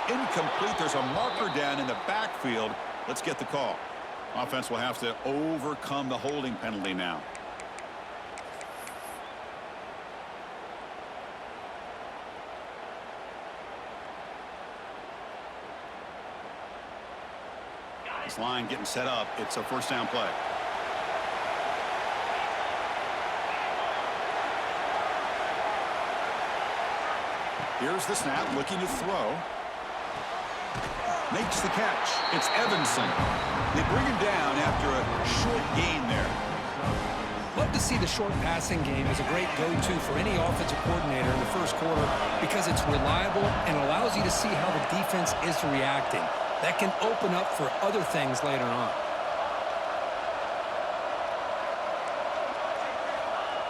incomplete. There's a marker down in the backfield. Let's get the call. Offense will have to overcome the holding penalty now. This line getting set up. It's a first down play. Here's the snap, looking to throw. Makes the catch. It's Evanson. They bring him down after a short gain there. Love to see the short passing game as a great go-to for any offensive coordinator in the first quarter because it's reliable and allows you to see how the defense is reacting. That can open up for other things later on.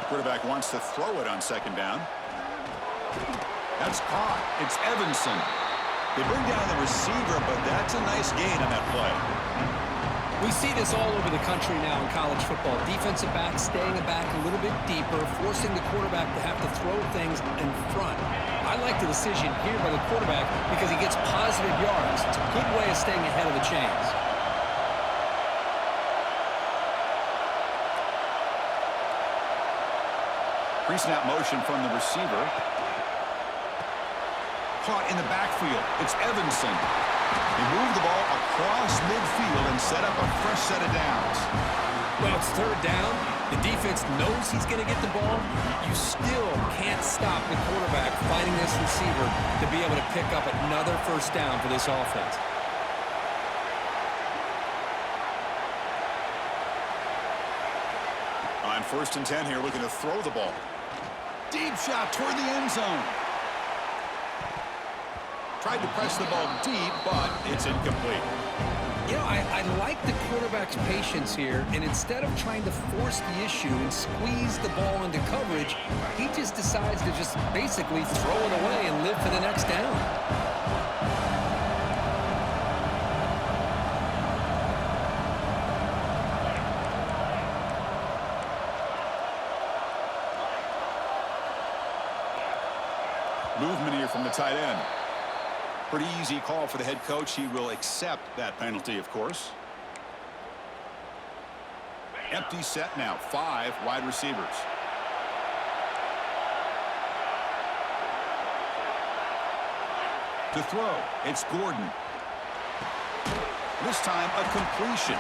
Quarterback wants to throw it on second down. That's caught. It's Evanson. They bring down the receiver, but that's a nice gain on that play. We see this all over the country now in college football. Defensive backs staying back a little bit deeper, forcing the quarterback to have to throw things in front. I like the decision here by the quarterback because he gets positive yards. It's a good way of staying ahead of the chains. Pre-snap motion from the receiver. Caught in the backfield. It's Evanson. They move the ball across midfield and set up a fresh set of downs. Well, it's third down. The defense knows he's going to get the ball. You still can't stop the quarterback finding this receiver to be able to pick up another first down for this offense. On 1st and 10 here, looking to throw the ball. Deep shot toward the end zone. Tried to press the ball deep, but it's incomplete. You know, I like the quarterback's patience here, and instead of trying to force the issue and squeeze the ball into coverage, he just decides to just basically throw it away and live for the next down. Movement here from the tight end. Pretty easy call for the head coach. He will accept that penalty, of course. Empty set now. 5 wide receivers. To throw, it's Gordon. This time, a completion.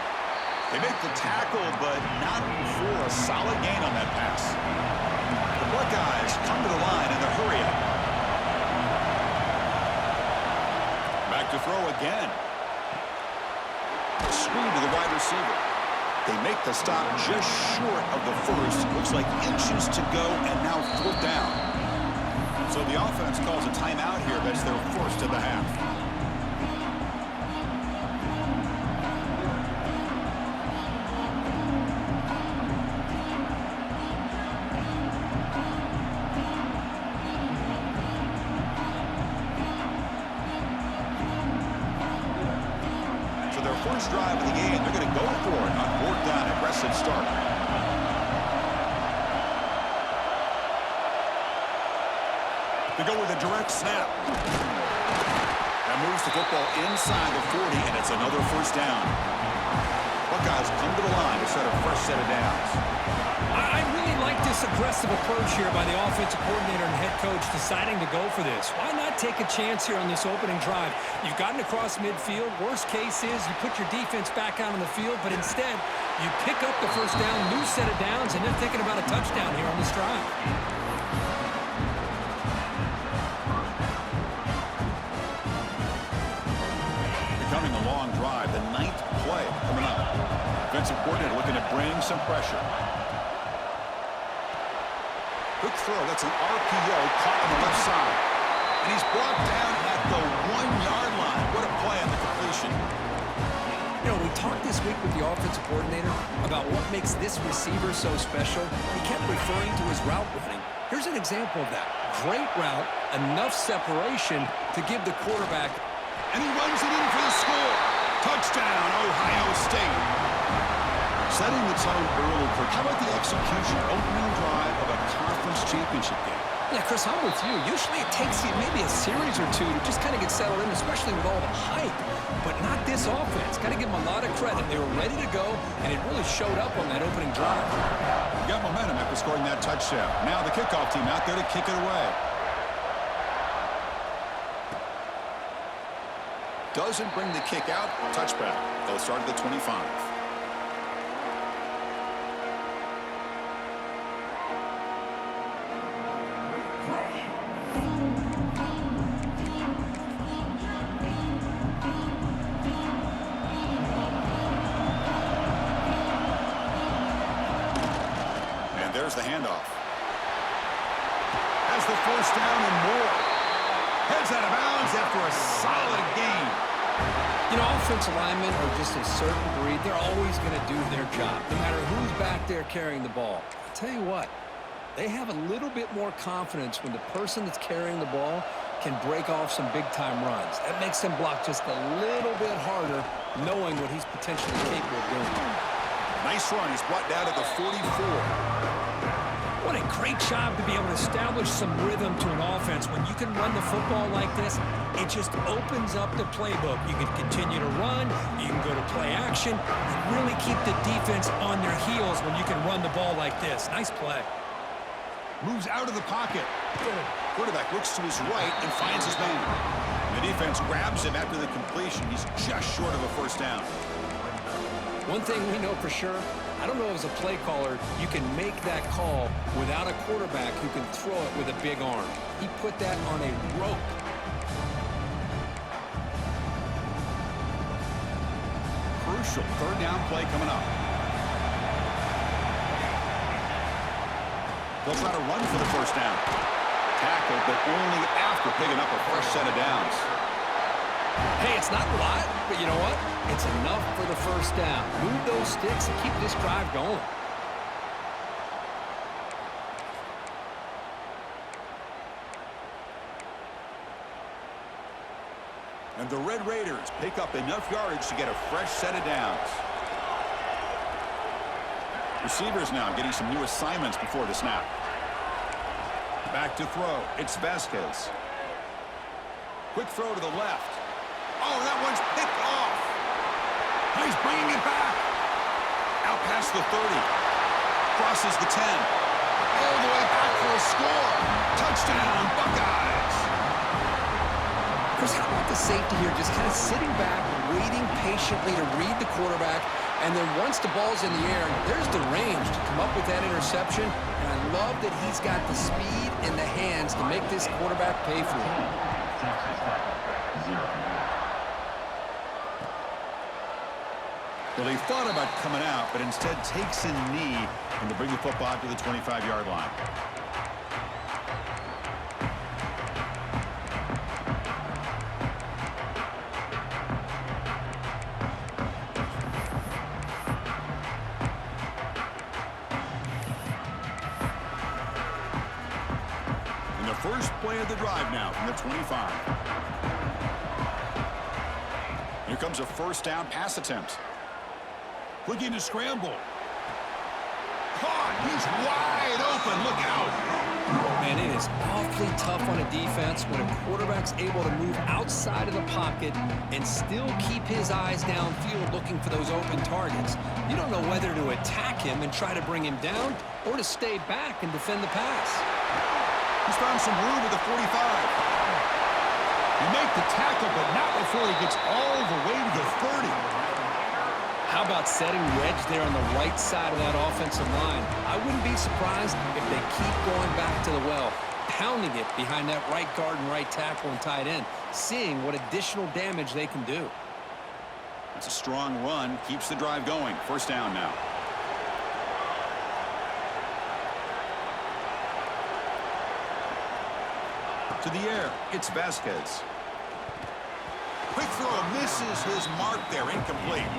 They make the tackle, but not for a solid gain on that pass. The Buckeyes come to the line in the hurry up. To throw again. Screen to the wide receiver. They make the stop just short of the first. Looks like inches to go, and now 4th down. So the offense calls a timeout here. That's their first of the half. First drive of the game, they're going to go for it on 4th down. Aggressive start. They go with a direct snap. That moves the football inside the 40, and it's another first down. Buckeyes come to the line to set a fresh set of downs. I really like this aggressive approach here by the offensive coordinator and head coach deciding to go for this. Why not take a chance here on this opening drive? You've gotten across midfield. Worst case is you put your defense back out on the field, but instead you pick up the first down, new set of downs, and then thinking about a touchdown here on this drive. Becoming a long drive, the 9th play coming up. Defensive coordinator looking to bring some pressure. Quick throw. That's an RPO caught on the left side. And he's brought down at the 1-yard line. What a play on the completion. You know, we talked this week with the offensive coordinator about what makes this receiver so special. He kept referring to his route running. Here's an example of that. Great route, enough separation to give the quarterback. And he runs it in for the score. Touchdown, Ohio State. Setting the tone early. How about the execution? Opening drive of a conference championship game. Yeah, Chris, I'm with you. Usually it takes you maybe a series or two to just kind of get settled in, especially with all the hype. But not this offense. Got to give them a lot of credit. They were ready to go, and it really showed up on that opening drive. Got momentum after scoring that touchdown. Now the kickoff team out there to kick it away. Doesn't bring the kick out. Touchback. They'll start at the 25. There's the handoff. Has the first down and more. Heads out of bounds after a solid gain. You know, offensive linemen are just a certain breed. They're always going to do their job, no matter who's back there carrying the ball. I'll tell you what, they have a little bit more confidence when the person that's carrying the ball can break off some big-time runs. That makes them block just a little bit harder, knowing what he's potentially capable of doing. Nice run. He's brought down at the 44. What a great job to be able to establish some rhythm to an offense. When you can run the football like this, it just opens up the playbook. You can continue to run, you can go to play action, and really keep the defense on their heels when you can run the ball like this. Nice play. Moves out of the pocket. Quarterback looks to his right and finds his man. The defense grabs him after the completion. He's just short of a first down. One thing we know for sure, I don't know as a play caller, you can make that call without a quarterback who can throw it with a big arm. He put that on a rope. Crucial third down play coming up. They'll try to run for the first down. Tackled, but only after picking up a fresh set of downs. Hey, it's not a lot, but you know what? It's enough for the first down. Move those sticks and keep this drive going. And the Red Raiders pick up enough yardage to get a fresh set of downs. Receivers now getting some new assignments before the snap. Back to throw. It's Vasquez. Quick throw to the left. Oh, that one's picked off. He's bringing it back. Out past the 30. Crosses the 10. All the way back for a score. Touchdown, Buckeyes. Chris, how about the safety here? Just kind of sitting back, waiting patiently to read the quarterback. And then once the ball's in the air, there's the range to come up with that interception. And I love that he's got the speed and the hands to make this quarterback pay for it. Well, he thought about coming out, but instead takes a knee and to bring the football out to the 25-yard line. And the first play of the drive now from the 25. Here comes a first down pass attempt. Looking to scramble. Caught. He's wide open. Look out. Man, it is awfully tough on a defense when a quarterback's able to move outside of the pocket and still keep his eyes downfield looking for those open targets. You don't know whether to attack him and try to bring him down or to stay back and defend the pass. He's found some room at the 45. You make the tackle, but not before he gets all the way to the 30. How about setting the edge there on the right side of that offensive line? I wouldn't be surprised if they keep going back to the well, pounding it behind that right guard and right tackle and tight end, seeing what additional damage they can do. That's a strong run. Keeps the drive going. First down now. To the air. It's Vasquez. Quick throw misses his mark there. Incomplete.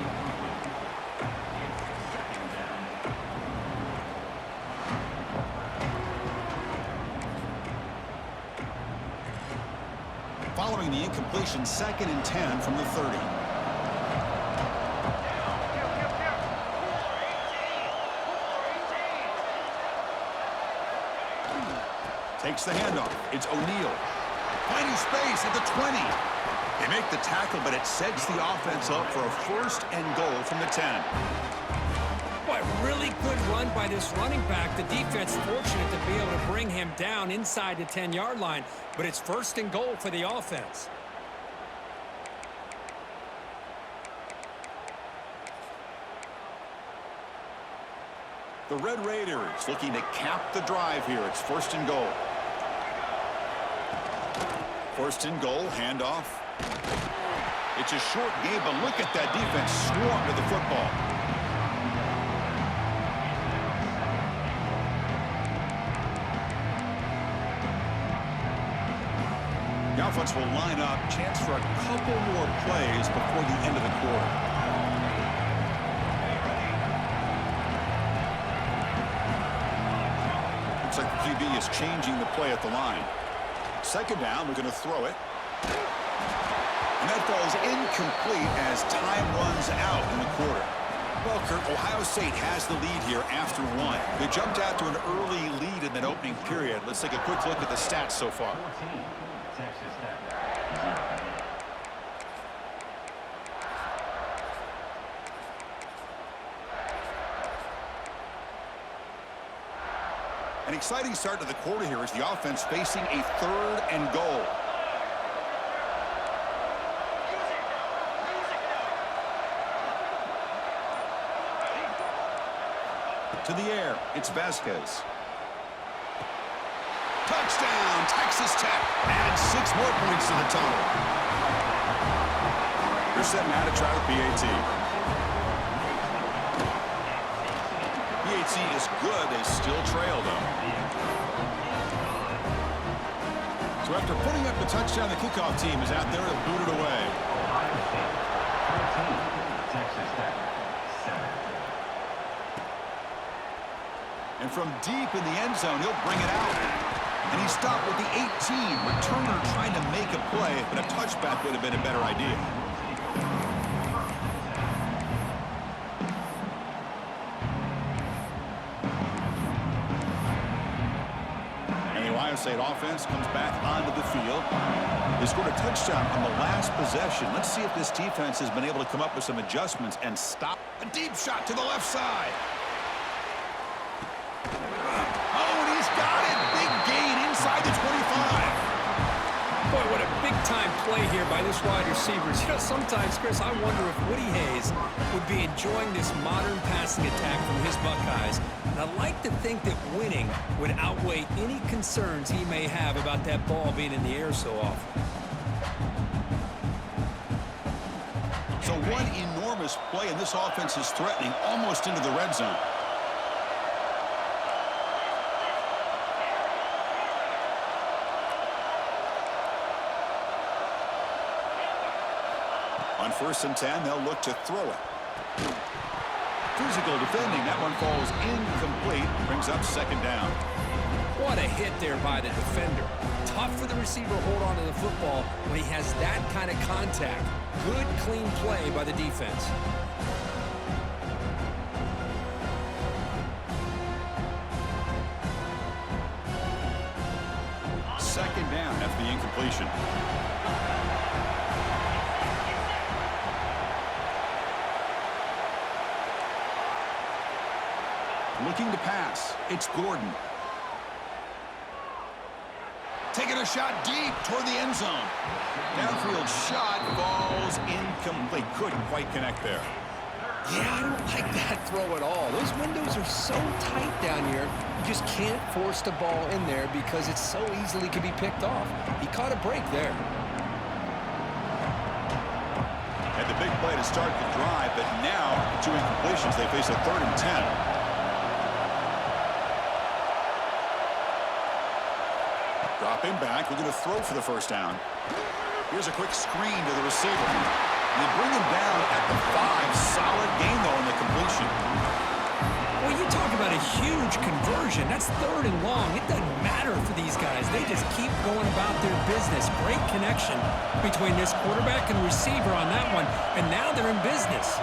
Following the incompletion, 2nd and 10 from the 30. Takes fakes the handoff. It's O'Neal. Finding space at the 20. They make the tackle, but it sets the offense up for a 1st and goal from the 10. Boy, really good run by this running back. The defense fortunate to be able to bring him down inside the 10-yard line, but it's 1st and goal for the offense. The Red Raiders looking to cap the drive here. It's 1st and goal. 1st and goal, handoff. It's a short game, but look at that defense swarm to the football. The offense will line up. Chance for a couple more plays before the end of the quarter. Looks like the QB is changing the play at the line. 2nd down, we're going to throw it. And that falls incomplete as time runs out in the quarter. Well, Kurt, Ohio State has the lead here after 1. They jumped out to an early lead in that opening period. Let's take a quick look at the stats so far. An exciting start to the quarter here as the offense facing a 3rd and goal. To the air, it's Vasquez. Touchdown, Texas Tech. Adds 6 more points to the total. They're setting out to try the PAT. PAT is good. They still trail, though. So after putting up the touchdown, the kickoff team is out there to boot it away. And from deep in the end zone, he'll bring it out. And he stopped with the 18. Returner trying to make a play, but a touchback would have been a better idea. And the Ohio State offense comes back onto the field. They scored a touchdown on the last possession. Let's see if this defense has been able to come up with some adjustments and stop. A deep shot to the left side. Inside the 25. Boy, what a big-time play here by this wide receivers. You know, sometimes, Chris, I wonder if Woody Hayes would be enjoying this modern passing attack from his Buckeyes. And I like to think that winning would outweigh any concerns he may have about that ball being in the air so often. So one enormous play, and this offense is threatening almost into the red zone. On 1st and 10, they'll look to throw it. Physical defending. That one falls incomplete. Brings up 2nd down. What a hit there by the defender. Tough for the receiver to hold on to the football when he has that kind of contact. Good, clean play by the defense. Second down after the incompletion. Looking to pass. It's Gordon. Taking a shot deep toward the end zone. Downfield shot falls incomplete. Couldn't quite connect there. Yeah, I don't like that throw at all. Those windows are so tight down here. You just can't force the ball in there because it so easily can be picked off. He caught a break there. Had the big play to start the drive, but now 2 incompletions. They face a 3rd and 10. Dropping back, we're going to throw for the 1st down. Here's a quick screen to the receiver. And they bring him down at the 5. Solid gain, though, in the completion. Well, you talk about a huge conversion. That's 3rd and long. It doesn't matter for these guys. They just keep going about their business. Great connection between this quarterback and receiver on that one. And now they're in business.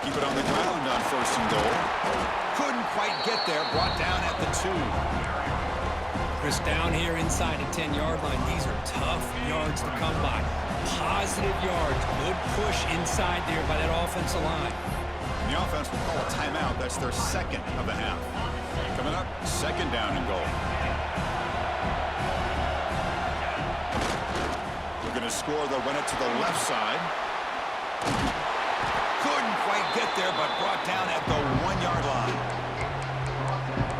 Keep it on the ground on first and goal. Couldn't quite get there. Brought down at the 2. Chris, down here inside the 10-yard line. These are tough yards to come by. Positive yards. Good push inside there by that offensive line. The offense will call a timeout. That's their second of the half. Coming up, second down and goal. We're going to score. They'll run it to the left side. Couldn't quite get there, but brought down at the 1-yard line.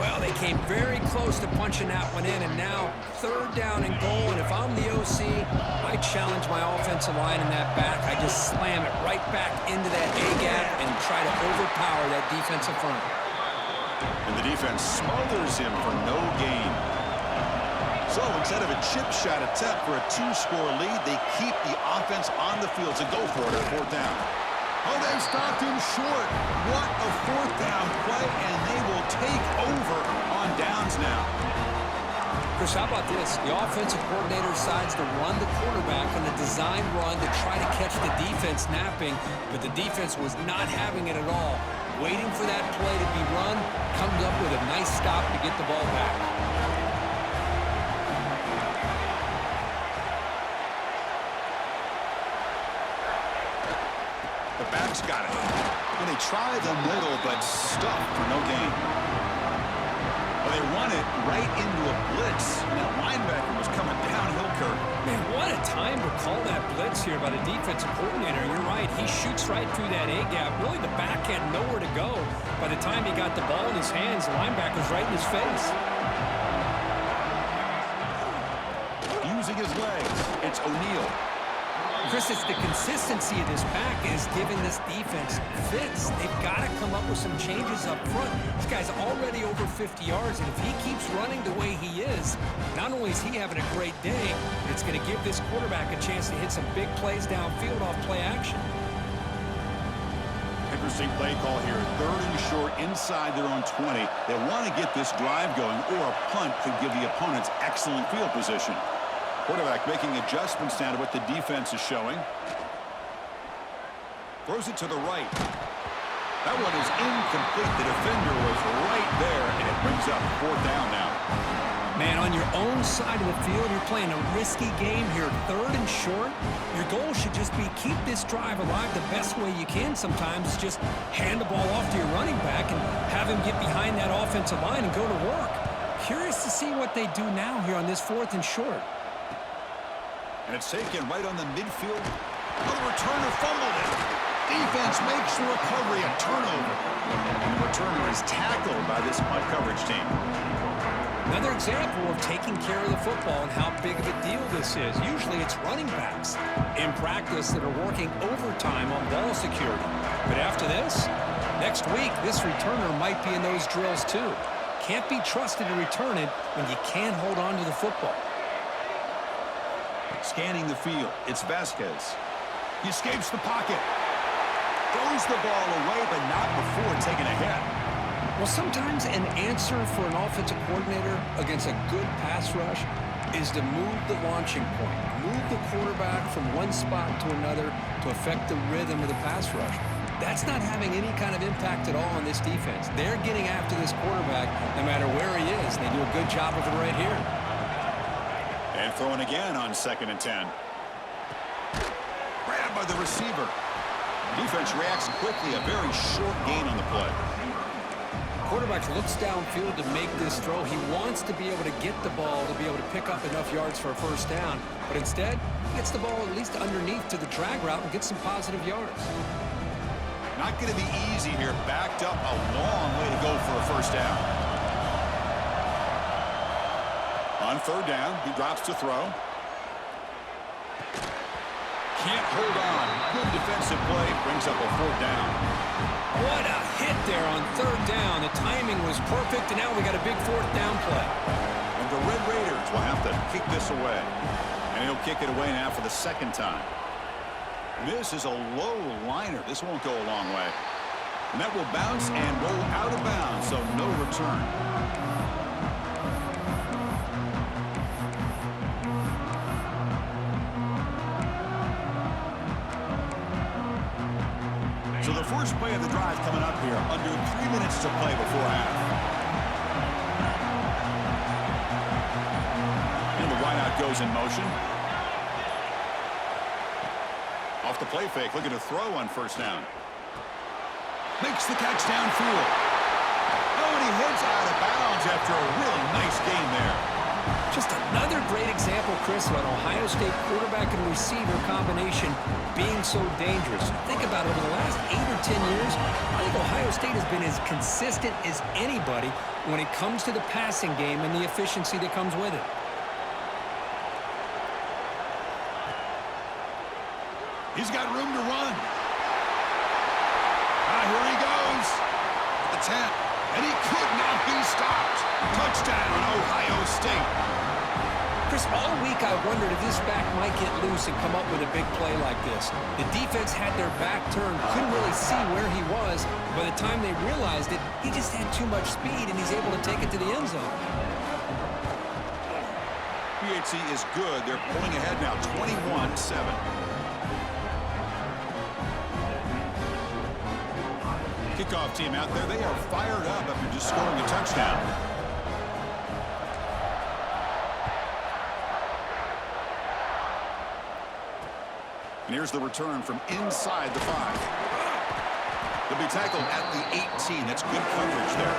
Well, they came very close to punching that one in, and now third down and goal. And if I'm the OC, I challenge my offensive line in that back. I just slam it right back into that A-gap and try to overpower that defensive front. And the defense smothers him for no gain. So instead of a chip shot attempt for a 2-score lead, they keep the offense on the field to go for it at fourth down. Oh, they stopped him short. What a fourth down play, and they will take over on downs now. Chris, how about this? The offensive coordinator decides to run the quarterback on a design run to try to catch the defense napping, but the defense was not having it at all. Waiting for that play to be run, comes up with a nice stop to get the ball back. The back's got it. And they try the middle, but stuck for no gain. Well, they run it right into a blitz. And that linebacker was coming downhill, Kirk. Man, what a time to call that blitz here by the defensive coordinator. You're right. He shoots right through that A-gap. Really, the back had nowhere to go. By the time he got the ball in his hands, the linebacker's right in his face. Using his legs, it's O'Neal. Chris, it's the consistency of this back is giving this defense fits. They've got to come up with some changes up front. This guy's already over 50 yards, and if he keeps running the way he is, not only is he having a great day, but it's going to give this quarterback a chance to hit some big plays downfield off play action. Interesting play call here. Third and short inside their own 20. They want to get this drive going, or a punt could give the opponents excellent field position. Quarterback making adjustments down to what the defense is showing. Throws it to the right. That one is incomplete. The defender was right there, and it brings up fourth down now. Man, on your own side of the field, you're playing a risky game here. Third and short. Your goal should just be keep this drive alive the best way you can sometimes. Just hand the ball off to your running back and have him get behind that offensive line and go to work. Curious to see what they do now here on this fourth and short. And it's taken right on the midfield. Oh, the returner fumbled it. Defense makes the recovery, a turnover. And the returner is tackled by this punt coverage team. Another example of taking care of the football and how big of a deal this is. Usually it's running backs in practice that are working overtime on ball security. But after this, next week, this returner might be in those drills too. Can't be trusted to return it when you can't hold on to the football. Scanning the field, it's Vasquez. He escapes the pocket. Throws the ball away, but not before taking a hit. Well, sometimes an answer for an offensive coordinator against a good pass rush is to move the launching point. Move the quarterback from one spot to another to affect the rhythm of the pass rush. That's not having any kind of impact at all on this defense. They're getting after this quarterback no matter where he is. They do a good job of it right here. And throwing again on 2nd and 10. Grabbed by the receiver. Defense reacts quickly. A very short gain on the play. Quarterback looks downfield to make this throw. He wants to be able to get the ball to be able to pick up enough yards for a first down. But instead, he gets the ball at least underneath to the drag route and gets some positive yards. Not going to be easy here. Backed up a long way to go for a first down. On 3rd down, he drops to throw. Can't hold on. Good defensive play. Brings up a 4th down. What a hit there on 3rd down. The timing was perfect, and now we got a big 4th down play. And the Red Raiders will have to kick this away. And he'll kick it away now for the 2nd time. This is a low liner. This won't go a long way. And that will bounce and roll out of bounds, so no return. So the first play of the drive coming up here. Under 3 minutes to play before half. And the wideout goes in motion. Off the play fake, looking to throw on first down. Makes the catch downfield. Oh, and he heads out of bounds after a really nice gain there. Just another great example, Chris, of an Ohio State quarterback and receiver combination being so dangerous. Think about it, over the last 8 or 10 years, I think Ohio State has been as consistent as anybody when it comes to the passing game and the efficiency that comes with it. He's got room to run. Here he goes. At the 10. And he could not be stopped. Touchdown, Ohio State. Chris, all week I wondered if this back might get loose and come up with a big play like this. The defense had their back turned, couldn't really see where he was. By the time they realized it, he just had too much speed, and he's able to take it to the end zone. PHC is good. They're pulling ahead now, 21-7. Kickoff team out there. They are fired up after just scoring a touchdown. And here's the return from inside the 5. They'll be tackled at the 18. That's good coverage there.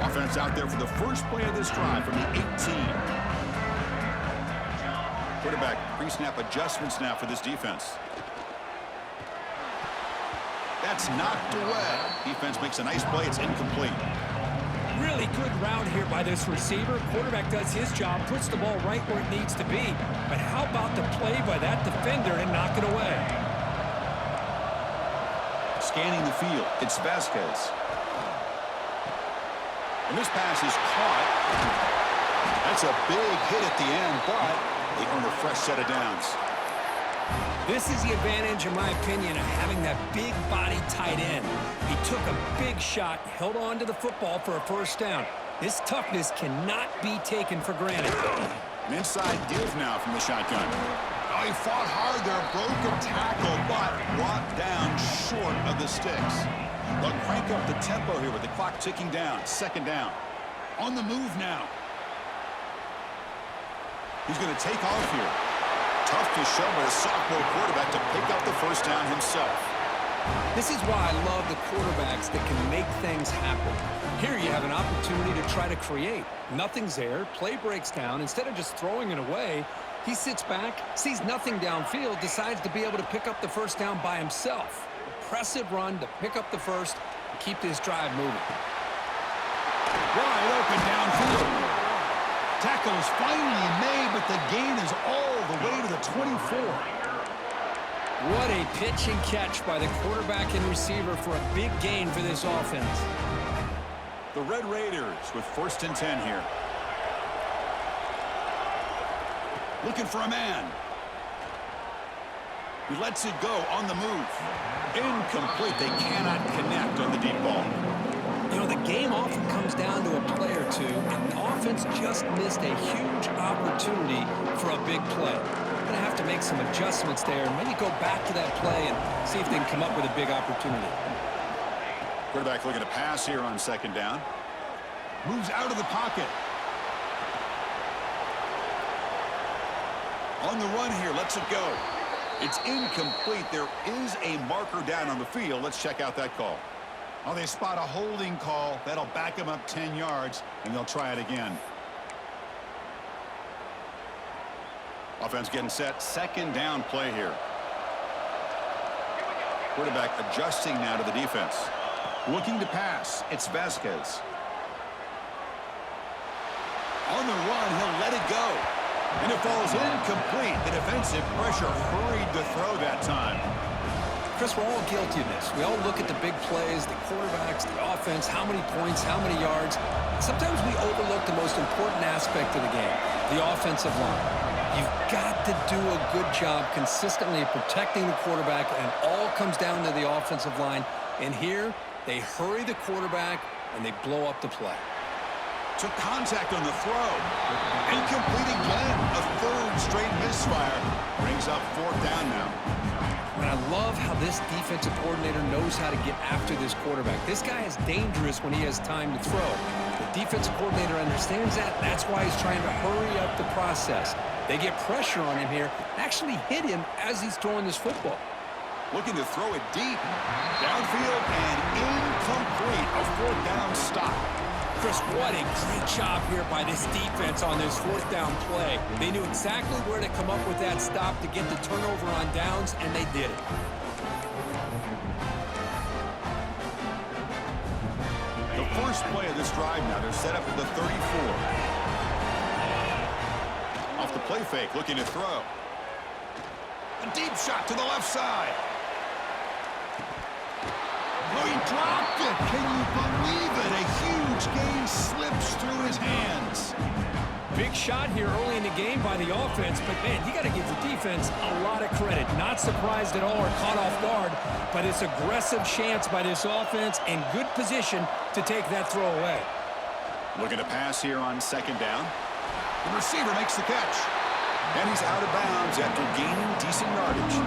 Offense out there for the first play of this drive from the 18. Quarterback pre-snap adjustments now for this defense. That's knocked away. Defense makes a nice play. It's incomplete. Really good route here by this receiver. Quarterback does his job, puts the ball right where it needs to be. But how about the play by that defender and knock it away? Scanning the field, it's Vasquez. And this pass is caught. That's a big hit at the end, but they earn a fresh set of downs. This is the advantage, in my opinion, of having that big body tight end. He took a big shot, held on to the football for a first down. This toughness cannot be taken for granted. An inside give now from the shotgun. Oh, he fought hard there, broke a tackle, but brought down short of the sticks. They'll crank up the tempo here with the clock ticking down. Second down. On the move now. He's going to take off here. Tough to show by a sophomore quarterback to pick up the first down himself. This is why I love the quarterbacks that can make things happen. Here you have an opportunity to try to create. Nothing's there. Play breaks down. Instead of just throwing it away, he sits back, sees nothing downfield, decides to be able to pick up the first down by himself. Impressive run to pick up the first and keep this drive moving. Wide open downfield. Tackle is finally made, but the gain is all the way to the 24. What a pitch and catch by the quarterback and receiver for a big gain for this offense. The Red Raiders with 1st and 10 here. Looking for a man. He lets it go on the move. Incomplete. They cannot connect on the deep ball. You know, the game often comes down to a play or two, and the offense just missed a huge opportunity for a big play. Going to have to make some adjustments there and maybe go back to that play and see if they can come up with a big opportunity. Quarterback looking to pass here on second down. Moves out of the pocket. On the run here, lets it go. It's incomplete. There is a marker down on the field. Let's check out that call. Oh, they spot a holding call. That'll back them up 10 yards, and they'll try it again. Offense getting set. Second down play here. Quarterback adjusting now to the defense. Looking to pass. It's Vasquez. On the run, he'll let it go. And it falls incomplete. The defensive pressure hurried to throw that time. Chris, we're all guilty of this. We all look at the big plays, the quarterbacks, the offense, how many points, how many yards. Sometimes we overlook the most important aspect of the game, the offensive line. You've got to do a good job consistently protecting the quarterback, and it all comes down to the offensive line. And here, they hurry the quarterback, and they blow up the play. Took contact on the throw. Incomplete again. A third straight misfire. Brings up fourth down now. And I love how this defensive coordinator knows how to get after this quarterback. This guy is dangerous when he has time to throw. The defensive coordinator understands that. That's why he's trying to hurry up the process. They get pressure on him here, actually hit him as he's throwing this football. Looking to throw it deep. Downfield and incomplete. A fourth down stop. Chris, what a great job here by this defense on this fourth down play. They knew exactly where to come up with that stop to get the turnover on downs, and they did it. The first play of this drive now, they're set up at the 34. Off the play fake, looking to throw. A deep shot to the left side. Oh, he dropped it. Can you believe it? A huge gain slips through his hands. Big shot here early in the game by the offense, but, man, you got to give the defense a lot of credit. Not surprised at all or caught off guard, but it's aggressive chance by this offense and good position to take that throw away. Looking to pass here on second down. The receiver makes the catch. And he's out of bounds after gaining decent yardage.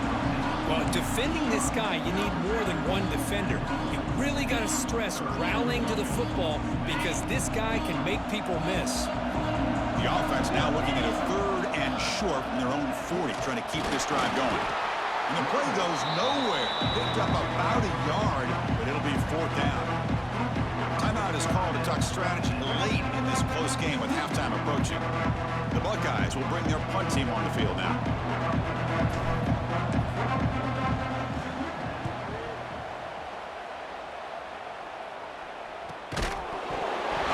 Well, defending this guy, you need more than one defender. You really got to stress rallying to the football because this guy can make people miss. The offense now looking at a third and short from their own 40, trying to keep this drive going. And the play goes nowhere. Picked up about a yard, but it'll be fourth down. Timeout is called to talk strategy late in this close game with halftime approaching. The Buckeyes will bring their punt team on the field now.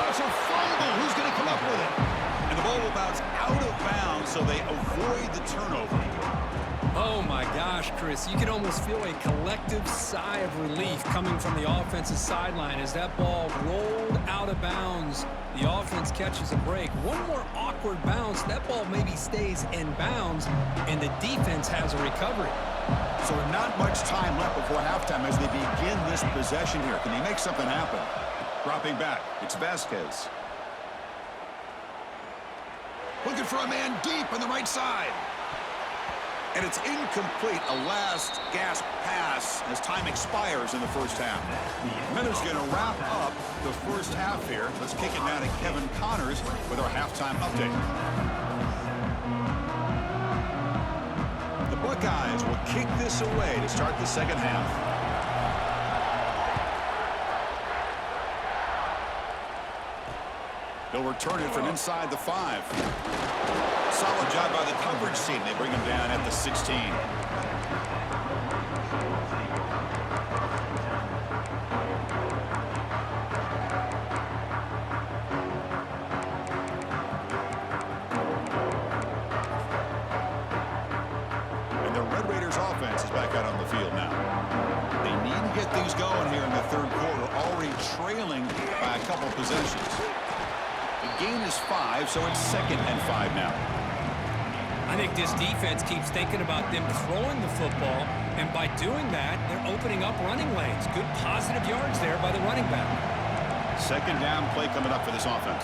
It's a fumble. Who's going to come up with it? And the ball will bounce out of bounds, so they avoid the turnover. Oh, my gosh, Chris. You can almost feel a collective sigh of relief coming from the offensive sideline as that ball rolled out of bounds. The offense catches a break. One more awkward bounce. That ball maybe stays in bounds, and the defense has a recovery. So not much time left before halftime as they begin this possession here. Can they make something happen? Dropping back, it's Vasquez. Looking for a man deep on the right side. And it's incomplete, a last gasp pass as time expires in the first half. Miller's going to wrap up the first half here. Let's kick it now to Kevin Connors with our halftime update. The Buckeyes will kick this away to start the second half. They'll return it from inside the 5. Solid job by the coverage team. They bring him down at the 16. And the Red Raiders offense is back out on the field now. They need to get things going here in the third quarter, already trailing by a couple possessions. The gain is 5, so it's 2nd and 5 now. I think this defense keeps thinking about them throwing the football, and by doing that, they're opening up running lanes. Good positive yards there by the running back. Second down play coming up for this offense.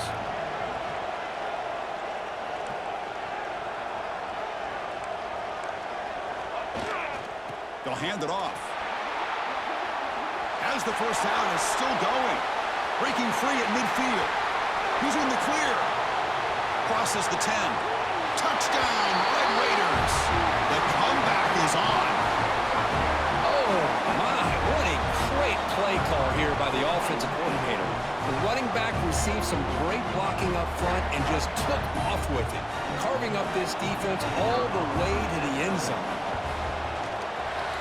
They'll hand it off. As the first down is still going. Breaking free at midfield. He's in the clear. Crosses the 10. Touchdown, Red Raiders. The comeback is on. Oh, my. What a great play call here by the offensive coordinator. The running back received some great blocking up front and just took off with it, carving up this defense all the way to the end zone.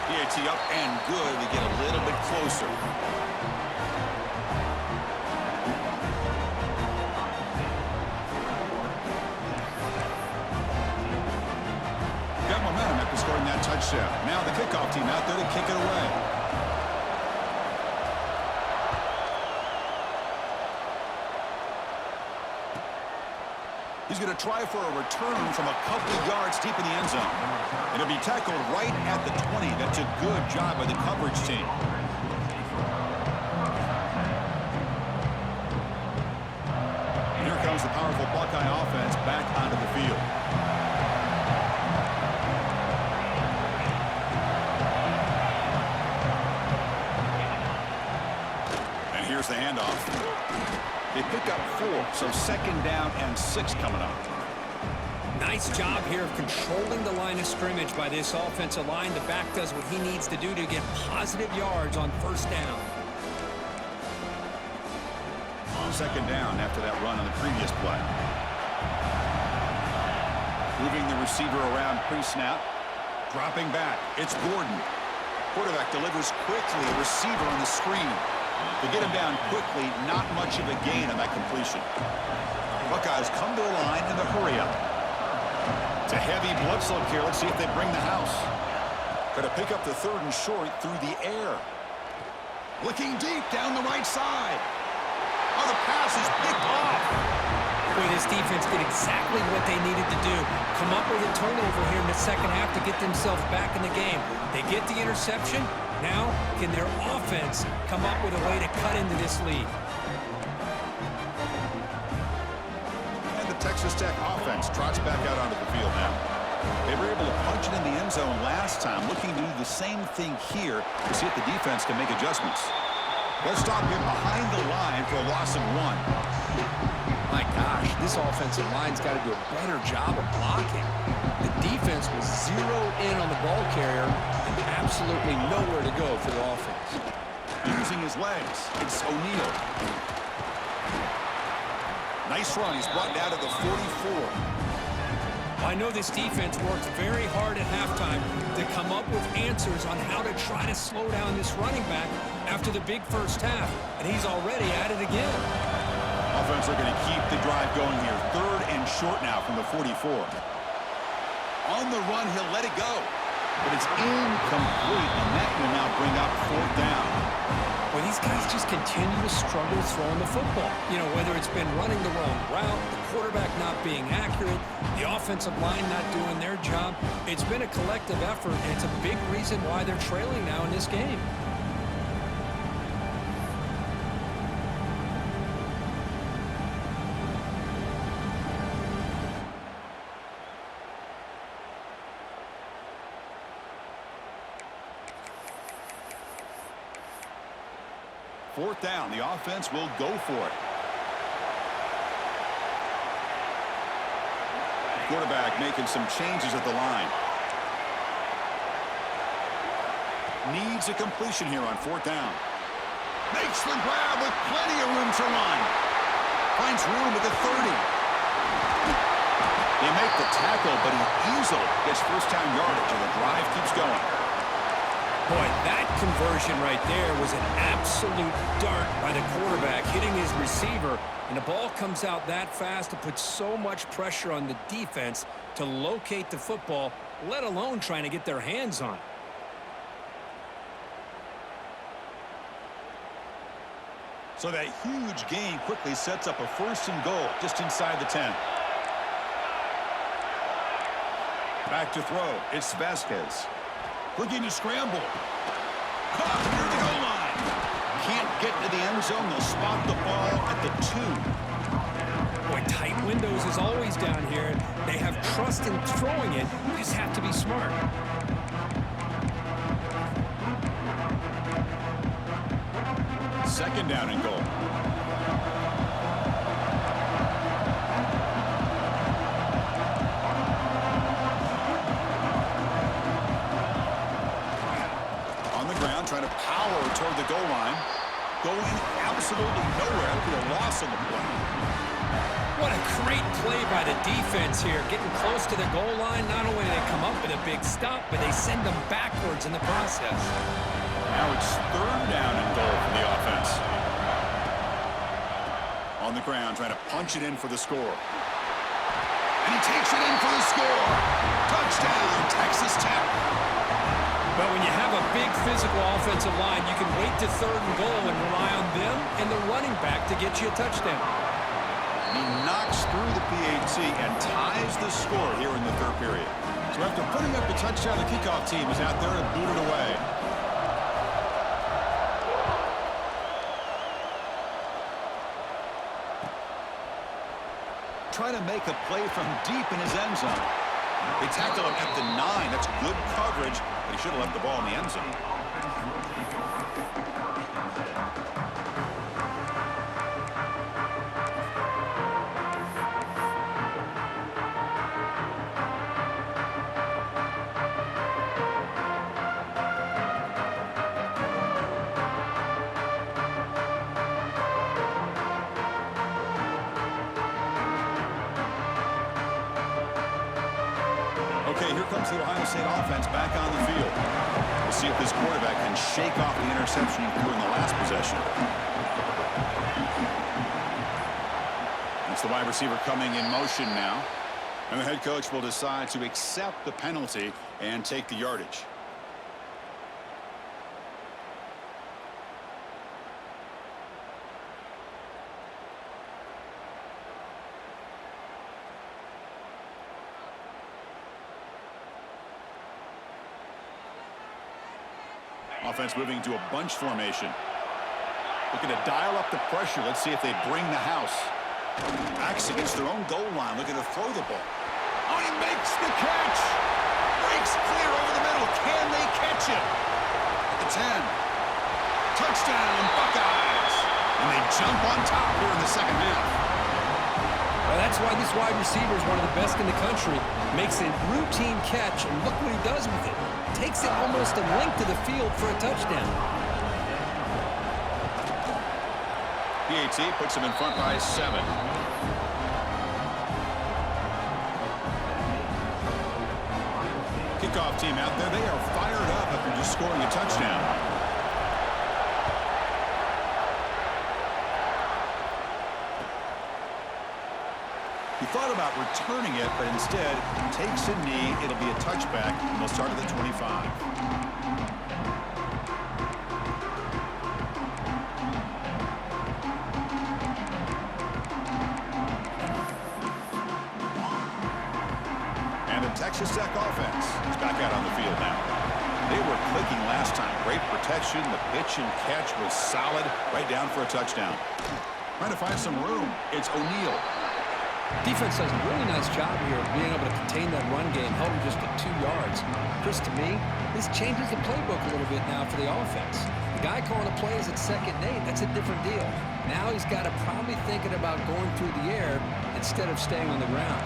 PAT up and good to get a little bit closer. Got momentum after scoring that touchdown. Now the kickoff team out there to kick it away. He's going to try for a return from a couple of yards deep in the end zone. It'll be tackled right at the 20. That's a good job by the coverage team. And here comes the powerful Buckeye offense back onto the field. And here's the handoff. They pick up 4, so 2nd down and 6 coming up. Nice job here of controlling the line of scrimmage by this offensive line. The back does what he needs to do to get positive yards on 1st down. On 2nd down after that run on the previous play. Moving the receiver around pre-snap. Dropping back. It's Gordon. Quarterback delivers quickly. A receiver on the screen. To get him down quickly, not much of a gain on that completion. Buckeyes come to the line in the hurry-up. It's a heavy blitz look here. Let's see if they bring the house. Got to pick up the 3rd and short through the air. Looking deep down the right side. Oh, the pass is picked off. Boy, this defense did exactly what they needed to do. Come up with a turnover here in the 2nd half to get themselves back in the game. They get the interception. Now, can their offense come up with a way to cut into this lead? And the Texas Tech offense trots back out onto the field now. They were able to punch it in the end zone last time, looking to do the same thing here to see if the defense can make adjustments. They'll stop him behind the line for a loss of 1. My gosh, this offensive line's got to do a better job of blocking. The defense was zeroed in on the ball carrier and absolutely nowhere to go for the offense. Using his legs, it's O'Neal. Nice run. He's brought down to the 44. I know this defense worked very hard at halftime to come up with answers on how to try to slow down this running back after the big 1st half, and he's already at it again. Offense are going to keep the drive going here. 3rd and short now from the 44. On the run, he'll let it go. But it's incomplete, and that will now bring up 4th down. Well, these guys just continue to struggle throwing the football. You know, whether it's been running the wrong route, the quarterback not being accurate, the offensive line not doing their job. It's been a collective effort, and it's a big reason why they're trailing now in this game. Fourth down, the offense will go for it. Quarterback making some changes at the line. Needs a completion here on 4th down. Makes the grab with plenty of room to run. Finds room at the 30. They make the tackle, but he easily gets 1st-down yardage, and the drive keeps going. Boy, that conversion right there was an absolute dart by the quarterback, hitting his receiver, and the ball comes out that fast to put so much pressure on the defense to locate the football, let alone trying to get their hands on it. So that huge gain quickly sets up a 1st and goal just inside the 10. Back to throw. It's Vasquez. Looking to scramble. Caught near the goal line. Can't get to the end zone. They'll spot the ball at the 2. Boy, tight windows is always down here. They have trust in throwing it. You just have to be smart. Second down and goal. Trying to power toward the goal line. Going absolutely nowhere. It'll be a loss on the play. What a great play by the defense here. Getting close to the goal line. Not only do they come up with a big stop, but they send them backwards in the process. Now it's 3rd down and goal for the offense. On the ground, trying to punch it in for the score. And he takes it in for the score. Touchdown, Texas Tech. But when you have a big physical offensive line, you can wait to 3rd and goal and rely on them and the running back to get you a touchdown. He knocks through the PAT and ties the score here in the third period. So after putting up the touchdown, the kickoff team is out there to boot it away. Trying to make a play from deep in his end zone. They tackle him at the 9. That's good coverage, but he should have left the ball in the end zone. Okay, here comes the Ohio State offense back on the field. We'll see if this quarterback can shake off the interception he threw in the last possession. It's the wide receiver coming in motion now. And the head coach will decide to accept the penalty and take the yardage. Offense moving to a bunch formation. Looking to dial up the pressure. Let's see if they bring the house. Backs against their own goal line. Looking to throw the ball. Oh, he makes the catch. Breaks clear over the middle. Can they catch him? At the 10. Touchdown, Buckeyes. And they jump on top here in the second half. Well, that's why this wide receiver is one of the best in the country. Makes a routine catch, and look what he does with it. Takes it almost a length of the field for a touchdown. PAT puts him in front by 7. Kickoff team out there. They are fired up after just scoring a touchdown. He thought about returning it, but instead takes a knee. It'll be a touchback, and they'll start at the 25. And the Texas Tech offense is back out on the field now. They were clicking last time. Great protection. The pitch and catch was solid. Right down for a touchdown. Trying to find some room. It's O'Neal. Defense does a really nice job here of being able to contain that run game, held him just at 2 yards. Chris, to me, this changes the playbook a little bit now for the offense. The guy calling the plays at 2nd and 8, that's a different deal. Now he's got to probably thinking about going through the air instead of staying on the ground.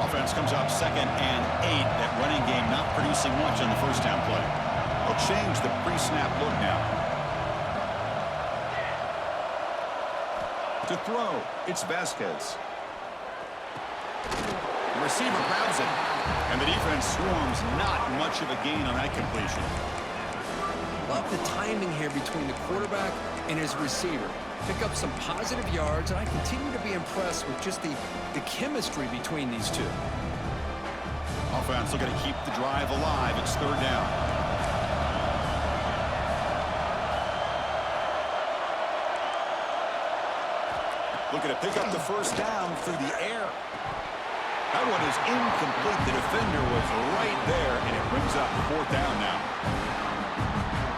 Offense comes up 2nd and 8. That running game not producing much on the first down play. They'll change the pre-snap look now. To throw, it's Vasquez. The receiver grabs it, and the defense swarms. Not much of a gain on that completion. Love the timing here between the quarterback and his receiver. Pick up some positive yards, and I continue to be impressed with just the chemistry between these two. Offense looking to keep the drive alive. It's 3rd down. Looking to pick up the first down through the air. That one is incomplete. The defender was right there, and it brings up 4th down now.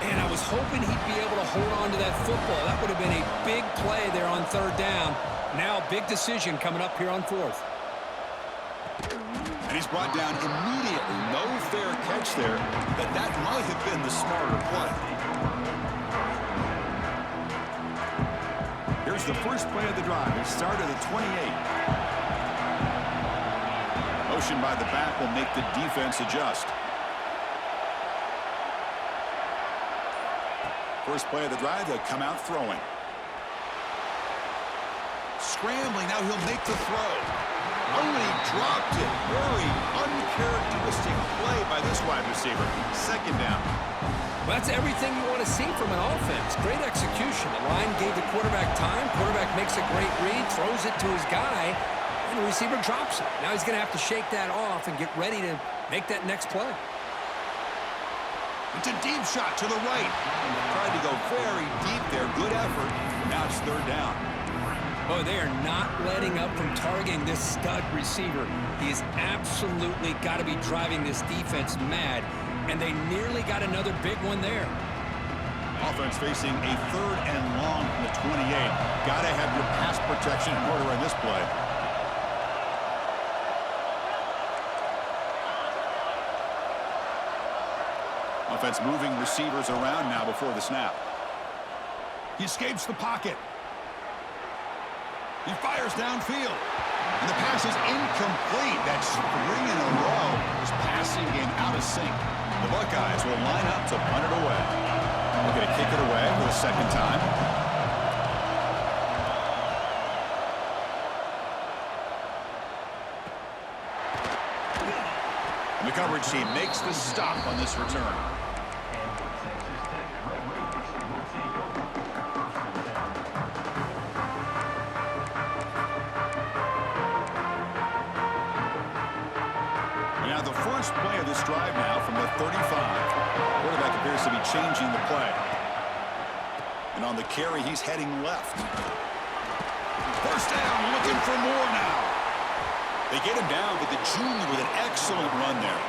And I was hoping he'd be able to hold on to that football. That would have been a big play there on 3rd down. Now, big decision coming up here on 4th. And he's brought down immediately. No fair catch there, but that might have been the smarter play. Here's the first play of the drive. It started at 28. Motion by the back will make the defense adjust. First play of the drive, they'll come out throwing. Scrambling, now he'll make the throw. Oh, and he dropped it. Very uncharacteristic play by this wide receiver. 2nd down. Well, that's everything you want to see from an offense. Great execution. The line gave the quarterback time. Quarterback makes a great read, throws it to his guy, and the receiver drops it. Now he's going to have to shake that off and get ready to make that next play. It's a deep shot to the right. Tried to go very deep there. Good effort. Now it's 3rd down. Oh, they are not letting up from targeting this stud receiver. He has absolutely got to be driving this defense mad, and they nearly got another big one there. Offense facing a 3rd and long from the 28. Got to have your pass protection in order in this play. Offense moving receivers around now before the snap. He escapes the pocket. He fires downfield. And the pass is incomplete. That's 3 in a row. His passing game out of sync. The Buckeyes will line up to punt it away. They're going to kick it away for the 2nd time. And the coverage team makes the stop on this return. Now the first play of this drive now from the 35. Quarterback appears to be changing the play. And on the carry, he's heading left. First down, looking for more now. They get him down, but the junior with an excellent run there.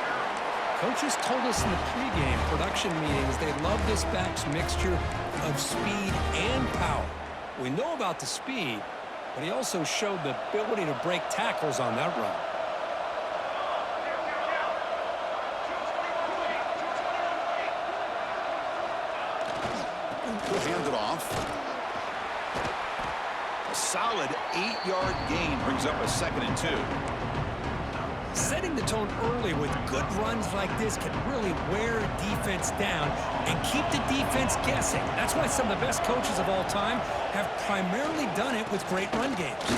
Coaches told us in the pregame production meetings they love this back's mixture of speed and power. We know about the speed, but he also showed the ability to break tackles on that run. He'll hand it off. A solid 8-yard gain brings up a 2nd and 2. Setting the tone early with good runs like this can really wear a defense down and keep the defense guessing. That's why some of the best coaches of all time have primarily done it with great run games.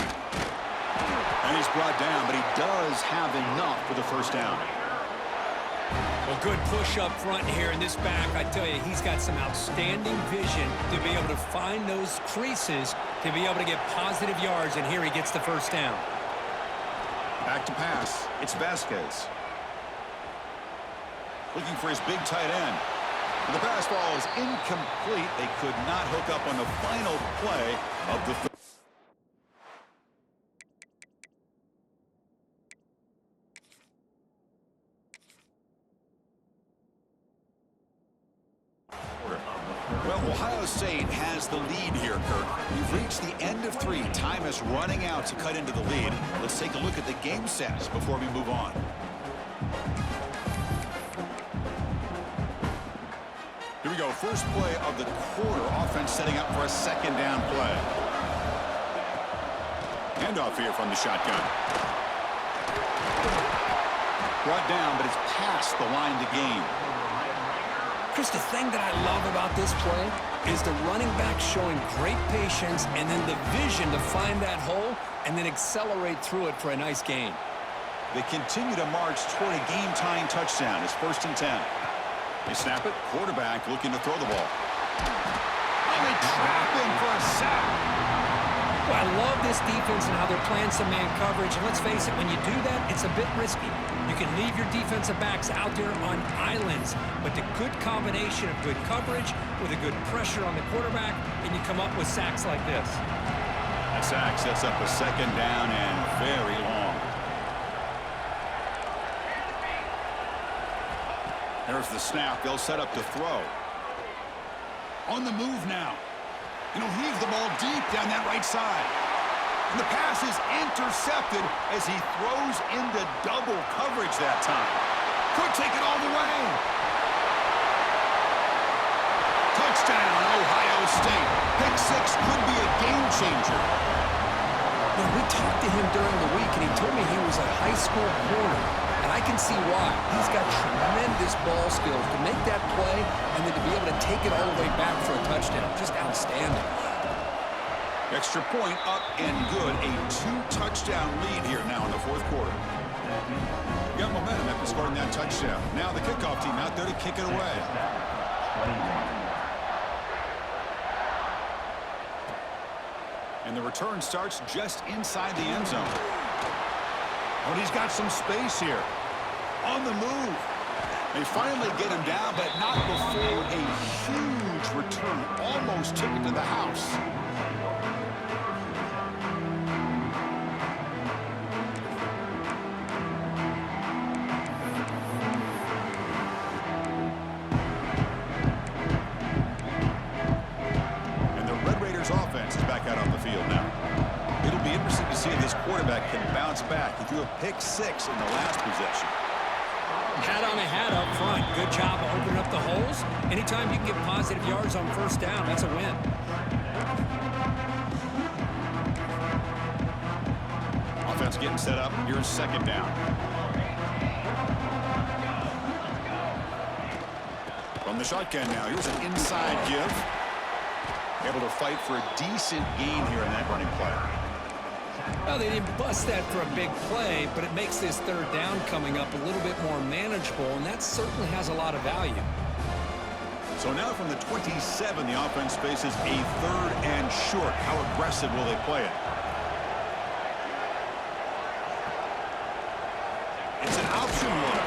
And he's brought down, but he does have enough for the first down. Well, good push up front here in this back. I tell you, he's got some outstanding vision to be able to find those creases to be able to get positive yards, and here he gets the first down. Back to pass. It's Vasquez. Looking for his big tight end. And the pass ball is incomplete. They could not hook up on the final play of the Well, Ohio State has the lead here, Kirk. We've reached the end of 3. Time is running out to cut into the lead. Let's take a look at the game status before we move on. Here we go. First play of the quarter. Offense setting up for a 2nd down play. Handoff here from the shotgun. Brought down, but it's past the line to gain. Chris, the thing that I love about this play is the running back showing great patience and then the vision to find that hole and then accelerate through it for a nice gain. They continue to march toward a game-tying touchdown. It's 1st and 10. They snap it. Quarterback looking to throw the ball. And they trap him for a sack. Well, I love this defense and how they're playing some man coverage. And let's face it, when you do that, it's a bit risky. You can leave your defensive backs out there on islands, but the good combination of good coverage with a good pressure on the quarterback, and you come up with sacks like this. That sack sets up a 2nd down and very long. There's the snap. They'll set up to throw. On the move now. And he'll heave the ball deep down that right side. And the pass is intercepted as he throws into double coverage that time. Could take it all the way. Touchdown, Ohio State. Pick 6 could be a game changer. You know, we talked to him during the week, and he told me he was a high school corner. And I can see why. He's got tremendous ball skills to make that play and then to be able to take it all the way back for a touchdown. Just outstanding. Extra point up and good. A 2-touchdown lead here now in the 4th quarter. Got momentum after scoring that touchdown. Now the kickoff team out there to kick it away. And the return starts just inside the end zone. Oh, he's got some space here. On the move. They finally get him down, but not before a huge return. Almost took it to the house. if this quarterback can bounce back. He threw a pick-6 in the last possession. Hat on a hat up front. Good job of opening up the holes. Anytime you can get positive yards on first down, that's a win. Offense getting set up. Here's second down. From the shotgun now. Here's an inside give. Able to fight for a decent gain here in that running play. Well, they didn't bust that for a big play, but it makes this third down coming up a little bit more manageable, and that certainly has a lot of value. So now from the 27, the offense faces a third and short. How aggressive will they play it? It's an option look.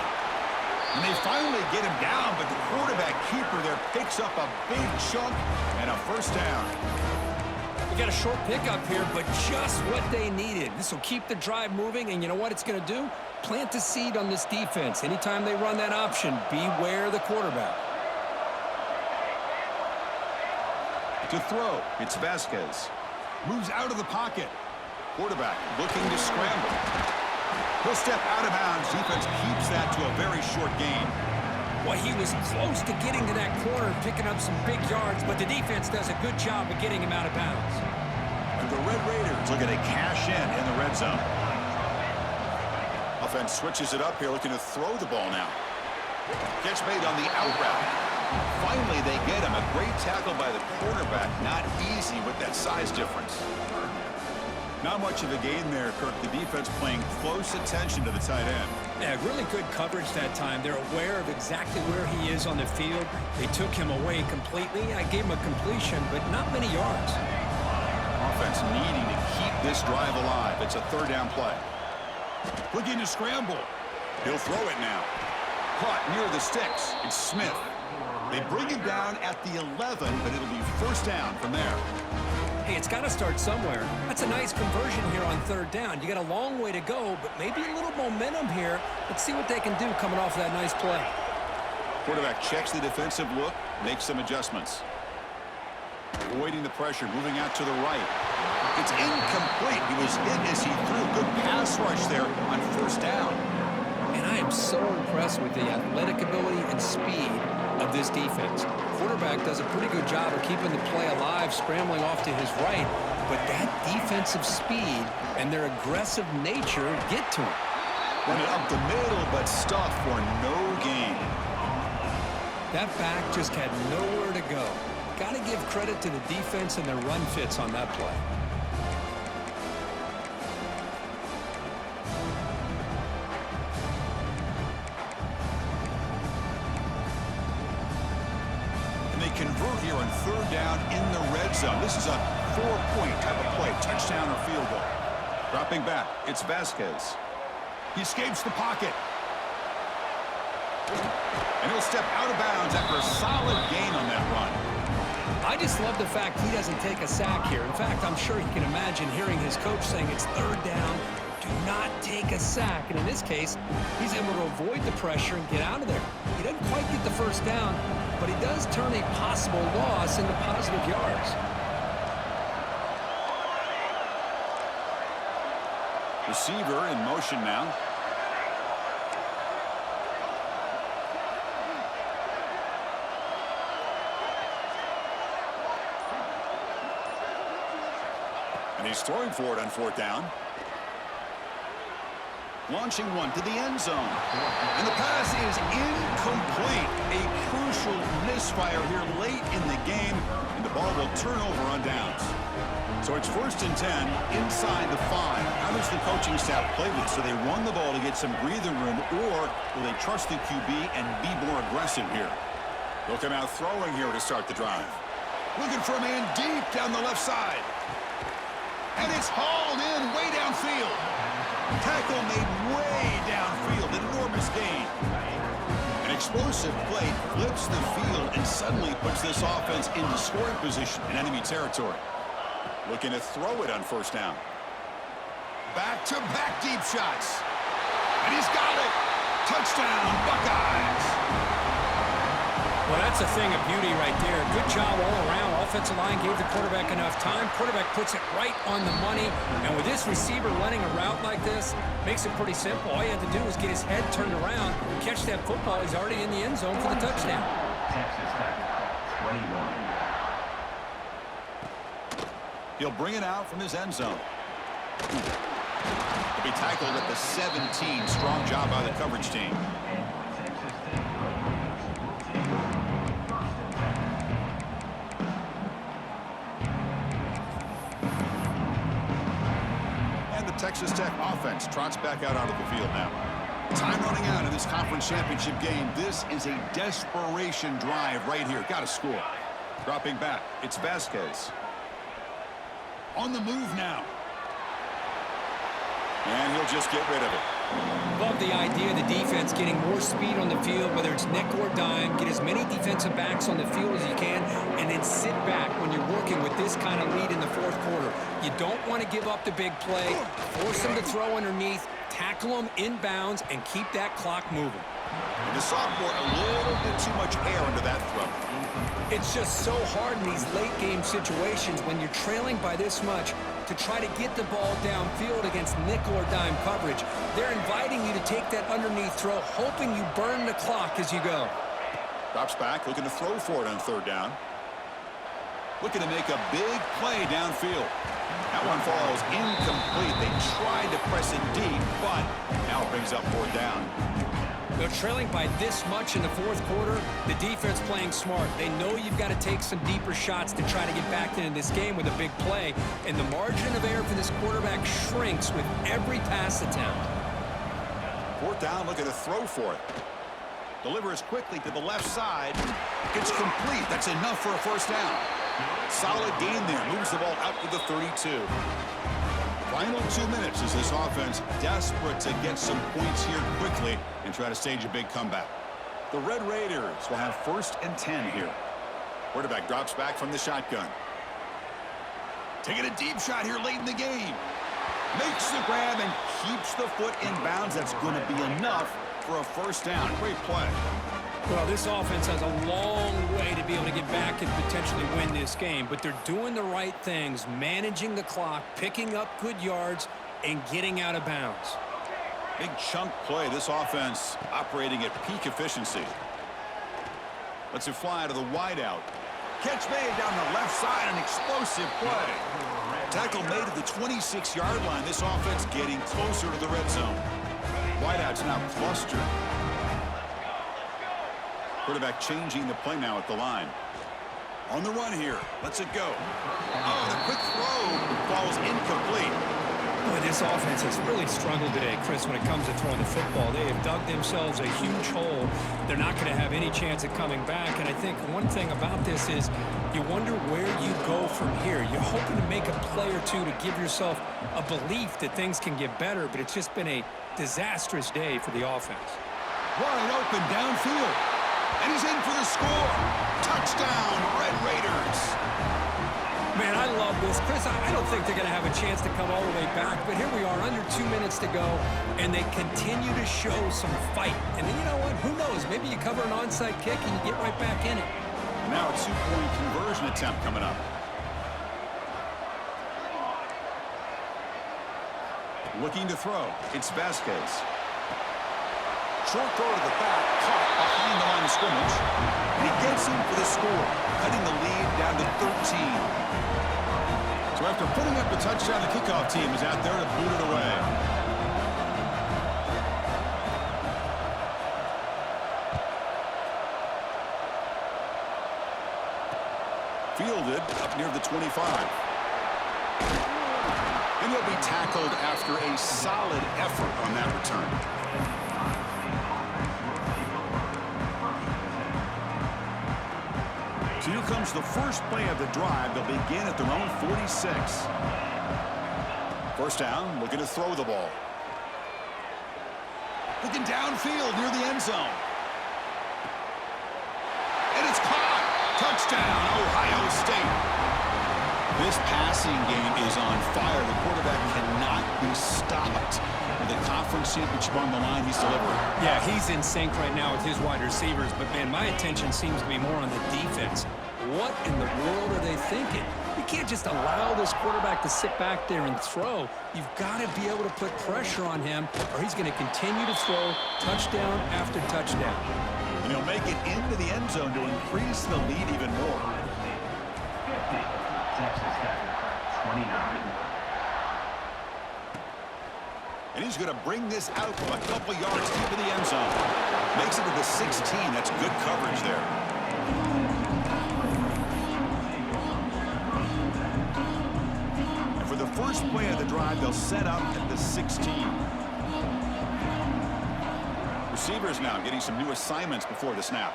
And they finally get him down, but the quarterback keeper there picks up a big chunk and a first down. We got a short pickup here, but just what they needed. This will keep the drive moving, and you know what it's going to do? Plant the seed on this defense. Anytime they run that option, beware the quarterback. To throw, it's Vasquez. Moves out of the pocket. Quarterback looking to scramble. He'll step out of bounds. Defense keeps that to a very short gain. Well, he was close to getting to that corner, picking up some big yards, but the defense does a good job of getting him out of bounds. And the Red Raiders looking to cash in the red zone. Offense switches it up here, looking to throw the ball now. Catch made on the out route. Finally, they get him. A great tackle by the quarterback. Not easy with that size difference. Not much of a gain there, Kirk. The defense paying close attention to the tight end. Yeah, really good coverage that time. They're aware of exactly where he is on the field. They took him away completely. I gave him a completion, but not many yards. Offense needing to keep this drive alive. It's a third down play. Looking to scramble. He'll throw it now. Caught near the sticks. It's Smith. They bring him down at the 11, but it'll be first down from there. Hey, it's got to start somewhere. That's a nice conversion here on third down. You got a long way to go, but maybe a little momentum here. Let's see what they can do coming off that nice play. Quarterback checks the defensive look, makes some adjustments. Avoiding the pressure, moving out to the right. It's incomplete. He was hit as he threw a good pass rush there on first down. And I am so impressed with the athletic ability and speed of this defense. Quarterback does a pretty good job of keeping the play alive, scrambling off to his right, but that defensive speed and their aggressive nature get to him. Run it up the middle, but stuffed for no gain. That back just had nowhere to go. Got to give credit to the defense and their run fits on that play. Convert here on third down in the red zone. This is a 4-point type of play, touchdown or field goal. Dropping back, it's Vasquez. He escapes the pocket. And he'll step out of bounds after a solid gain on that run. I just love the fact he doesn't take a sack here. In fact, I'm sure he can imagine hearing his coach saying it's third down, do not take a sack. And in this case, he's able to avoid the pressure and get out of there. He doesn't quite get the first down, but he does turn a possible loss into positive yards. Receiver in motion now. And he's throwing for it on fourth down. Launching one to the end zone. And the pass is incomplete. A crucial misfire here late in the game. And the ball will turn over on downs. So it's first and 10 inside the 5. How does the coaching staff play this? Do they run the ball to get some breathing room, or will they trust the QB and be more aggressive here? They'll come out throwing here to start the drive. Looking for a man deep down the left side. And it's hauled in way downfield. Tackle made way downfield. Enormous gain. An explosive play flips the field and suddenly puts this offense into scoring position in enemy territory. Looking to throw it on first down. Back-to-back deep shots. And he's got it. Touchdown, Buckeyes. Well, that's a thing of beauty right there. Good job all around. Offensive line gave the quarterback enough time. Quarterback puts it right on the money. And with this receiver running a route like this, makes it pretty simple. All you had to do was get his head turned around, catch that football. He's already in the end zone for the touchdown. Texas Tech, 21. He'll bring it out from his end zone. He'll be tackled at the 17. Strong job by the coverage team. And the Texas Tech offense trots back out onto the field now. Time running out in this conference championship game. This is a desperation drive right here. Got to score. Dropping back, it's Vasquez. On the move now. And he'll just get rid of it. Love the idea of the defense getting more speed on the field, whether it's nickel or dime. Get as many defensive backs on the field as you can, and then sit back when you're working with this kind of lead in the fourth quarter. You don't want to give up the big play. Force them to throw underneath, tackle them inbounds, and keep that clock moving. And the sophomore, a little bit too much air into that throw. It's just so hard in these late-game situations when you're trailing by this much to try to get the ball downfield against nickel or dime coverage. They're inviting you to take that underneath throw, hoping you burn the clock as you go. Drops back, looking to throw for it on third down. Looking to make a big play downfield. That one falls incomplete. They tried to press it deep, but now it brings up fourth down. They're trailing by this much in the fourth quarter. The defense playing smart. They know you've got to take some deeper shots to try to get back into this game with a big play. And the margin of error for this quarterback shrinks with every pass attempt. Fourth down, looking to throw for it. Delivers quickly to the left side. It's complete. That's enough for a first down. Solid gain there. Moves the ball out to the 32. Final 2 minutes as this offense desperate to get some points here quickly and try to stage a big comeback. The Red Raiders will have 1st and 10 here. Quarterback drops back from the shotgun. Taking a deep shot here late in the game. Makes the grab and keeps the foot in bounds. That's going to be enough for a first down. Great play. Well, this offense has a long way to be able to get back and potentially win this game, but they're doing the right things, managing the clock, picking up good yards, and getting out of bounds. Big chunk play. This offense operating at peak efficiency. Lets it fly to the wideout. Catch made down the left side, an explosive play. Tackle made at the 26-yard line. This offense getting closer to the red zone. Wideout's now clustered. Quarterback changing the play now at the line. On the run here. Lets it go. Oh, the quick throw falls incomplete. Boy, this offense has really struggled today, Chris, when it comes to throwing the football. They have dug themselves a huge hole. They're not going to have any chance of coming back. And I think one thing about this is you wonder where you go from here. You're hoping to make a play or two to give yourself a belief that things can get better, but it's just been a disastrous day for the offense. Wide open downfield. And he's in for the score. Touchdown, Red Raiders. Man, I love this. Chris, I don't think they're going to have a chance to come all the way back, but here we are, under 2 minutes to go, and they continue to show some fight. And then you know what? Who knows? Maybe you cover an onside kick and you get right back in it. Now a 2-point conversion attempt coming up. Looking to throw. It's Vasquez. Short throw to the back, caught behind the line of scrimmage. And he gets in for the score, cutting the lead down to 13. So after putting up the touchdown, the kickoff team is out there to boot it away. Fielded up near the 25. And he'll be tackled after a solid effort on that return. So here comes the first play of the drive. They'll begin at their own 46. First down, looking to throw the ball. Looking downfield near the end zone. And it's caught. Touchdown, Ohio State. This passing game is on fire. The quarterback cannot be stopped with a confident different championship on the line he's delivering. Yeah, he's in sync right now with his wide receivers, but, man, my attention seems to be more on the defense. What in the world are they thinking? You can't just allow this quarterback to sit back there and throw. You've got to be able to put pressure on him, or he's going to continue to throw touchdown after touchdown. And he'll make it into the end zone to increase the lead even more. 50. Texas Tech, 29. And he's going to bring this out from a couple yards deep in the end zone. Makes it to the 16. That's good coverage there. And for the first play of the drive, they'll set up at the 16. Receivers now getting some new assignments before the snap.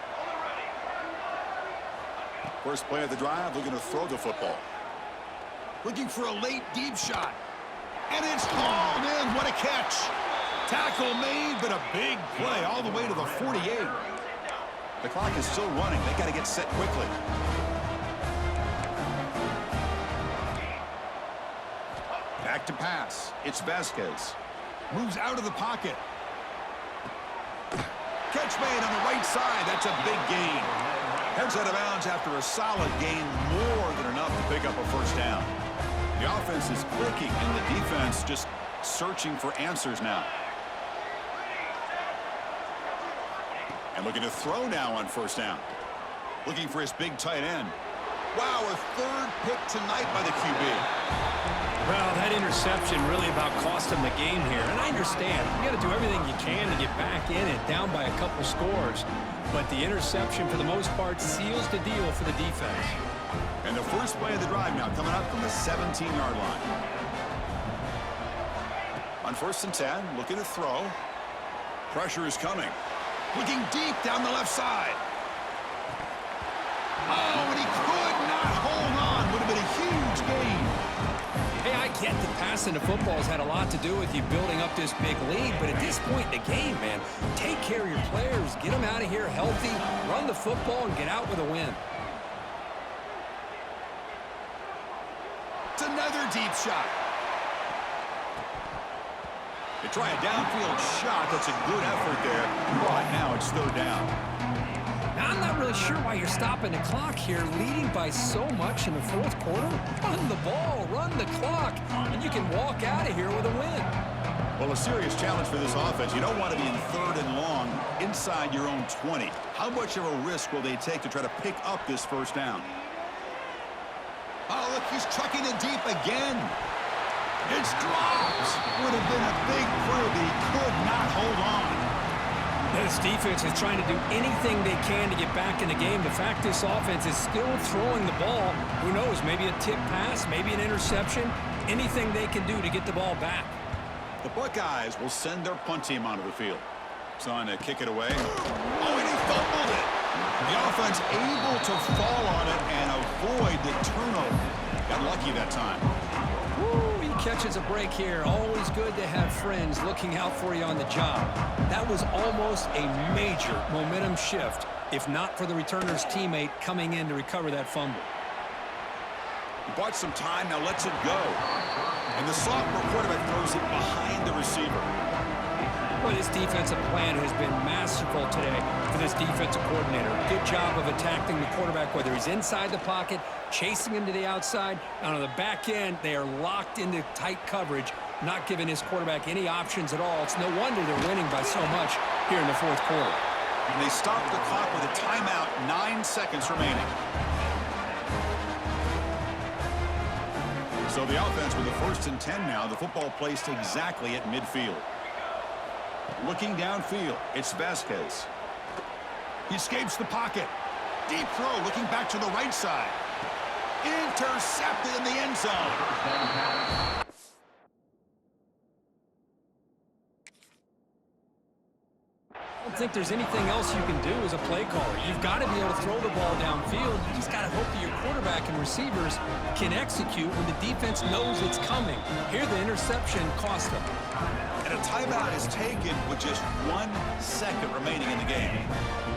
First play of the drive, looking to throw the football. Looking for a late deep shot. And it's hauled in. What a catch. Tackle made, but a big play all the way to the 48. The clock is still running. They got to get set quickly. Back to pass. It's Vasquez. Moves out of the pocket. Catch made on the right side. That's a big gain. Heads out of bounds after a solid gain, more than enough to pick up a first down. The offense is clicking, and the defense just searching for answers now. And looking to throw now on first down. Looking for his big tight end. Wow, a third pick tonight by the QB. Well, that interception really about cost him the game here. And I understand. You got to do everything you can to get back in it, down by a couple scores. But the interception, for the most part, seals the deal for the defense. And the first play of the drive now coming up from the 17-yard line. On 1st and 10, looking to throw. Pressure is coming. Looking deep down the left side. Oh, and he could not hold on. Would have been a huge gain. Hey, I get that passing the football has had a lot to do with you building up this big lead, but at this point in the game, man, take care of your players, get them out of here healthy, run the football, and get out with a win. It's another deep shot. They try a downfield shot. That's a good effort there. But now it's third down. Now, I'm not really sure why you're stopping the clock here, leading by so much in the fourth quarter. Run the ball, run the clock, and you can walk out of here with a win. Well, a serious challenge for this offense. You don't want to be in third and long inside your own 20. How much of a risk will they take to try to pick up this first down? Oh, look, he's chucking it deep again. It's dropped. Would have been a big play, but he could not hold on. This defense is trying to do anything they can to get back in the game. The fact this offense is still throwing the ball, who knows, maybe a tip pass, maybe an interception, anything they can do to get the ball back. The Buckeyes will send their punt team onto the field. Trying to kick it away. Oh, and he fumbled it. The offense able to fall on it and avoid the turnover. Got lucky that time. Woo, he catches a break here. Always good to have friends looking out for you on the job. That was almost a major momentum shift, if not for the returner's teammate coming in to recover that fumble. He bought some time, now lets it go. And the sophomore quarterback throws it behind the receiver. Well, this defensive plan has been masterful today for this defensive coordinator. Good job of attacking the quarterback, whether he's inside the pocket, chasing him to the outside. And on the back end, they are locked into tight coverage, not giving his quarterback any options at all. It's no wonder they're winning by so much here in the fourth quarter. And they stop the clock with a timeout, 9 seconds remaining. So the offense with the 1st and 10 now, the football placed exactly at midfield. Looking downfield, it's Vasquez. He escapes the pocket. Deep throw, looking back to the right side. Intercepted in the end zone. I don't think there's anything else you can do as a play caller. You've got to be able to throw the ball downfield. You just got to hope that your quarterback and receivers can execute when the defense knows it's coming. Here, the interception cost them. And a timeout is taken with just 1 second remaining in the game.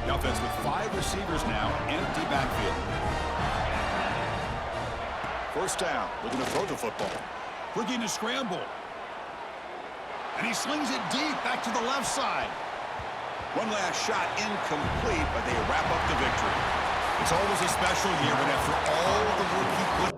The offense with 5 receivers now, empty backfield. First down, looking to throw the football. Looking to scramble. And he slings it deep back to the left side. One last shot incomplete, but they wrap up the victory. It's always a special year, but after all the work he put